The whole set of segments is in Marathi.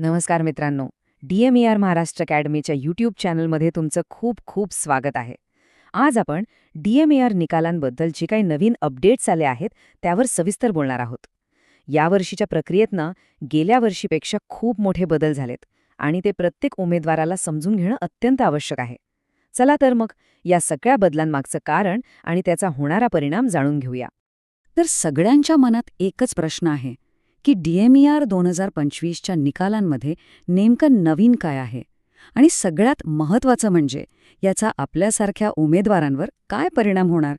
नमस्कार मित्रांनो. DMER महाराष्ट्र अकॅडमीच्या यूट्यूब चॅनलमध्ये तुमचं खूप खूप स्वागत आहे. आज आपण DMER निकालांबद्दल जे काही नवीन अपडेट्स आले आहेत त्यावर सविस्तर बोलणार आहोत. यावर्षीच्या प्रक्रियेतनं गेल्या वर्षीपेक्षा खूप मोठे बदल झालेत आणि ते प्रत्येक उमेदवाराला समजून घेणं अत्यंत आवश्यक आहे. चला तर मग या सगळ्या बदलांमागचं कारण आणि त्याचा होणारा परिणाम जाणून घेऊया. तर सगळ्यांच्या मनात एकच प्रश्न आहे की DMER 2025च्या निकालांमध्ये नेमकं नवीन काय आहे आणि सगळ्यात महत्त्वाचं म्हणजे याचा आपल्यासारख्या उमेदवारांवर काय परिणाम होणार.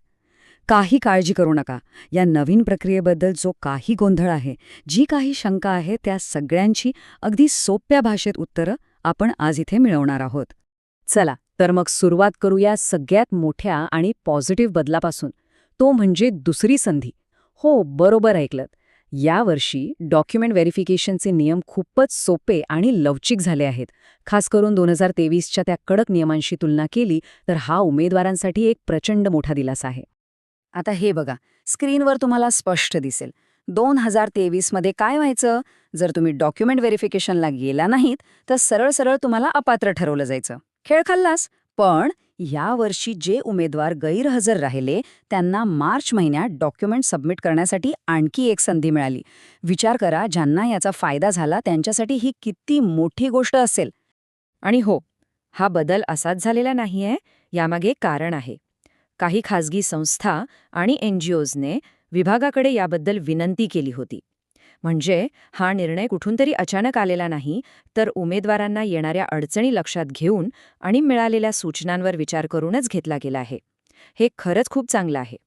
काही काळजी करू नका. या नवीन प्रक्रियेबद्दल जो काही गोंधळ आहे, जी काही शंका आहे, त्या सगळ्यांची अगदी सोप्या भाषेत उत्तरं आपण आज इथे मिळवणार आहोत. चला तर मग सुरुवात करूया सगळ्यात मोठ्या आणि पॉझिटिव्ह बदलापासून. तो म्हणजे दुसरी संधी. हो, बरोबर ऐकलत. यावर्षी डॉक्युमेंट व्हेरिफिकेशनचे नियम खूपच सोपे आणि लवचिक झाले आहेत. खास करून 2023च्या त्या कडक नियमांशी तुलना केली तर हा उमेदवारांसाठी एक प्रचंड मोठा दिलासा आहे. आता हे बघा, स्क्रीनवर तुम्हाला स्पष्ट दिसेल. 2023मध्ये काय व्हायचं? जर तुम्ही डॉक्युमेंट व्हेरिफिकेशनला गेला नाहीत तर सरळ सरळ तुम्हाला अपात्र ठरवलं जायचं. खेळ खाल्लास. पण यावर्षी जे उमेदवार गैरहजर राहिले त्यांना मार्च महिन्यात डॉक्युमेंट सबमिट करण्यासाठी आणखी एक संधी मिळाली. विचार करा, ज्यांना याचा फायदा झाला त्यांच्यासाठी ही किती मोठी गोष्ट असेल. आणि हो, हा बदल असाच झालेला नाहीये. यामागे एक कारण आहे. काही खासगी संस्था आणि NGOजने विभागाकडे याबद्दल विनंती केली होती. म्हणजे हा निर्णय कुठून तरी अचानक आलेला नाही, तर उमेदवारांना येणाऱ्या अडचणी लक्षात घेऊन आणि मिळालेल्या सूचनांवर विचार करूनच घेतला गेला आहे. हे खरंच खूप चांगलं आहे.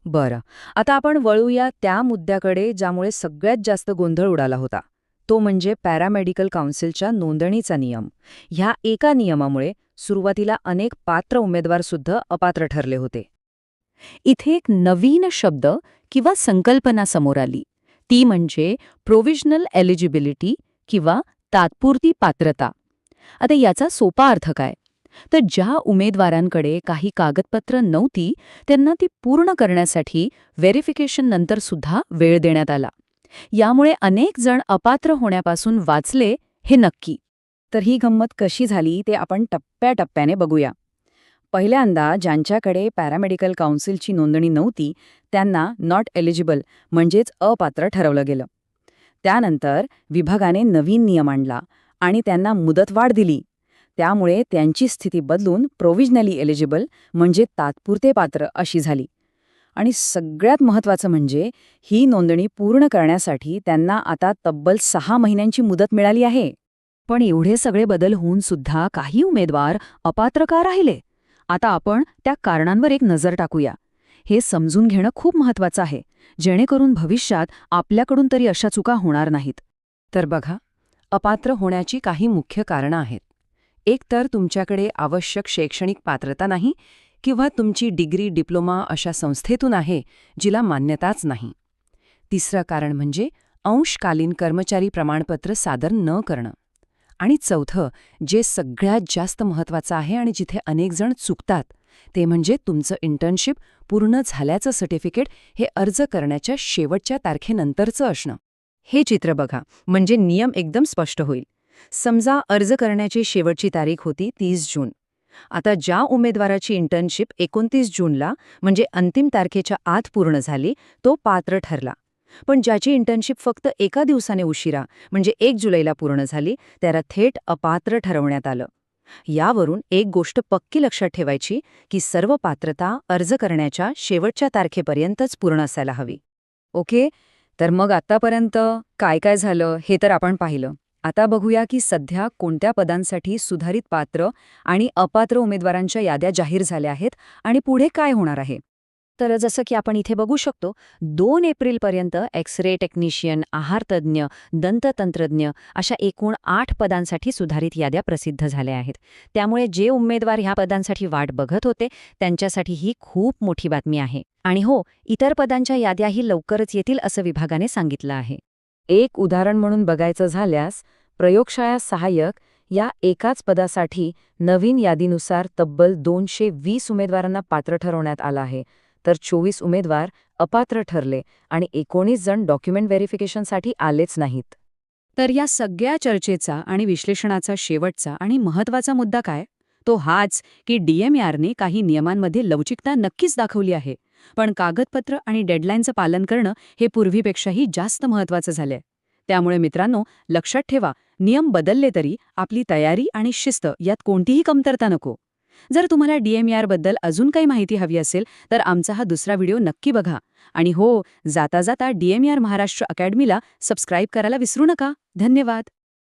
बरं, आता आपण वळूया त्या मुद्द्याकडे ज्यामुळे सगळ्यात जास्त गोंधळ उडाला होता. तो म्हणजे पॅरामेडिकल काउन्सिलच्या नोंदणीचा नियम. ह्या एका नियमामुळे सुरुवातीला अनेक पात्र उमेदवारसुद्धा अपात्र ठरले होते. इथे एक नवीन शब्द किंवा संकल्पना समोर आली. ती म्हणजे प्रोव्हिजनल एलिजिबिलिटी किंवा तात्पुरती पात्रता. आता याचा सोपा अर्थ काय? तर ज्या उमेदवारांकडे काही कागदपत्र नव्हती त्यांना ती पूर्ण करण्यासाठी व्हेरिफिकेशन नंतर सुद्धा वेळ देण्यात आला. यामुळे अनेक जण अपात्र होण्यापासून वाचले हे नक्की. तर ही गंमत कशी झाली ते आपण टप्प्याटप्प्याने बघूया. पहिल्यांदा ज्यांच्याकडे पॅरामेडिकल काउन्सिलची नोंदणी नव्हती त्यांना नॉट एलिजिबल म्हणजेच अपात्र ठरवलं गेलं. त्यानंतर विभागाने नवीन नियम आणला आणि त्यांना मुदतवाढ दिली. त्यामुळे त्यांची स्थिती बदलून प्रोव्हिजनली एलिजिबल म्हणजे तात्पुरते पात्र अशी झाली. आणि सगळ्यात महत्त्वाचं म्हणजे ही नोंदणी पूर्ण करण्यासाठी त्यांना आता तब्बल 6 महिन्यांची मुदत मिळाली आहे. पण एवढे सगळे बदल होऊन सुद्धा काही उमेदवार अपात्र का राहिले? आता आपण त्या कारणांवर एक नजर टाकूया. हे समजून घेणं खूप महत्त्वाचं आहे, जेणेकरून भविष्यात आपल्याकडून तरी अशा चुका होणार नाहीत. तर बघा, अपात्र होण्याची काही मुख्य कारणं आहेत. एक तर तुमच्याकडे आवश्यक शैक्षणिक पात्रता नाही किंवा तुमची डिग्री डिप्लोमा अशा संस्थेतून आहे जिला मान्यताच नाही. तिसरं कारण म्हणजे अंशकालीन कर्मचारी प्रमाणपत्र सादर न करणं. आणि चौथं, जे सगळ्यात जास्त महत्त्वाचं आहे आणि जिथे अनेक जण चुकतात, ते म्हणजे तुमचं इंटर्नशिप पूर्ण झाल्याचं सर्टिफिकेट हे अर्ज करण्याच्या शेवटच्या तारखेनंतरचं असणं. हे चित्र बघा, म्हणजे नियम एकदम स्पष्ट होईल. समजा अर्ज करण्याची शेवटची तारीख होती 30 जून. आता ज्या उमेदवाराची इंटर्नशिप 29 जूनला म्हणजे अंतिम तारखेच्या आत पूर्ण झाली तो पात्र ठरला. पण ज्याची इंटर्नशिप फक्त एका दिवसाने उशिरा म्हणजे 1 जुलैला पूर्ण झाली त्याला थेट अपात्र ठरवण्यात आलं. यावरून एक गोष्ट पक्की लक्षात ठेवायची की सर्व पात्रता अर्ज करण्याच्या शेवटच्या तारखेपर्यंतच पूर्ण असायला हवी. ओके, तर मग आतापर्यंत काय काय झालं हे तर आपण पाहिलं. आता बघूया की सध्या कोणत्या पदांसाठी सुधारित पात्र आणि अपात्र उमेदवारांच्या याद्या जाहीर झाल्या आहेत आणि पुढे काय होणार आहे. तर जसं की आपण इथे बघू शकतो, 2 एप्रिलपर्यंत एक्स-रे टेक्निशियन, आहारतज्ज्ञ, दंततंत्रज्ञ अशा एकूण 8 पदांसाठी सुधारित याद्या प्रसिद्ध झाल्या आहेत. त्यामुळे जे उमेदवार ह्या पदांसाठी वाट बघत होते त्यांच्यासाठी ही खूप मोठी बातमी आहे. आणि हो, इतर पदांच्या याद्याही लवकरच येतील असं विभागाने सांगितलं आहे. एक उदाहरण म्हणून बघायचं झाल्यास प्रयोगशाळा सहाय्यक या एकाच पदासाठी नवीन यादीनुसार तब्बल 220 उमेदवारांना पात्र ठरवण्यात आलं आहे. तर 24 उमेदवार अपात्र ठरले आणि 19 जण डॉक्युमेंट व्हेरिफिकेशनसाठी आलेच नाहीत. तर या सगळ्या चर्चेचा आणि विश्लेषणाचा शेवटचा आणि महत्त्वाचा मुद्दा काय? तो हाच की DMARने काही नियमांमध्ये लवचिकता नक्कीच दाखवली आहे, पण कागदपत्र आणि डेडलाईनचं पालन करणं हे पूर्वीपेक्षाही जास्त महत्त्वाचं झालंय. त्यामुळे मित्रांनो, लक्षात ठेवा, नियम बदलले तरी आपली तयारी आणि शिस्त यात कोणतीही कमतरता नको. जर तुम्हाला DMAR बद्दल अजून काही माहिती हवी असेल तर आमचा हा दुसरा व्हिडिओ नक्की बघा. आणि हो, जाता जाता DMAR महाराष्ट्र अकॅडमीला सबस्क्राईब करायला विसरू नका. धन्यवाद.